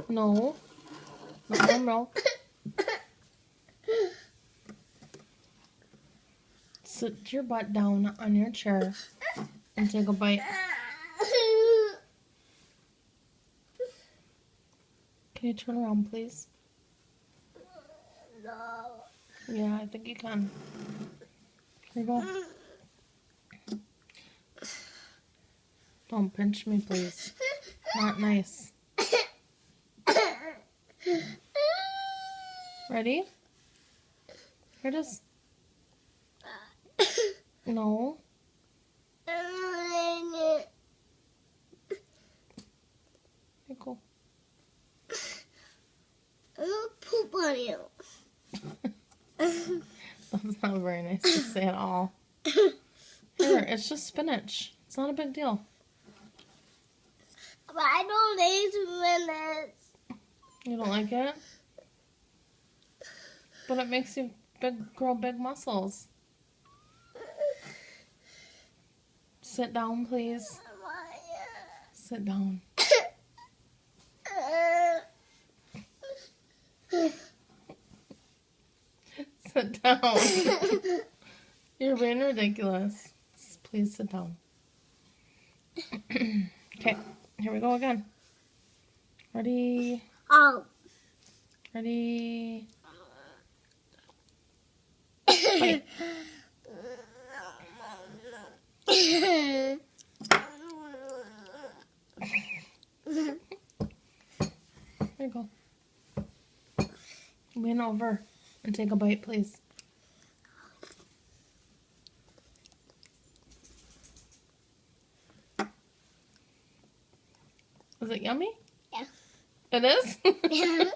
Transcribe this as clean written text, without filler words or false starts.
No. Not more milk. Sit your butt down on your chair and take a bite. Can you turn around, please? No. Yeah, I think you can. Here you go. Don't pinch me, please. Not nice. Ready? Here it is. No. Here you go. I'm gonna poop on you. That's not very nice to say at all. Here, it's just spinach. It's not a big deal. But I don't need minutes. You don't like it? But it makes you grow big muscles. Sit down, please. Sit down. Sit down. You're being ridiculous. Please sit down. Okay, here we go again. Ready? Oh. Ready? Bite. There you go. Lean over and take a bite, please. Is it yummy? Yeah. It is? Yeah.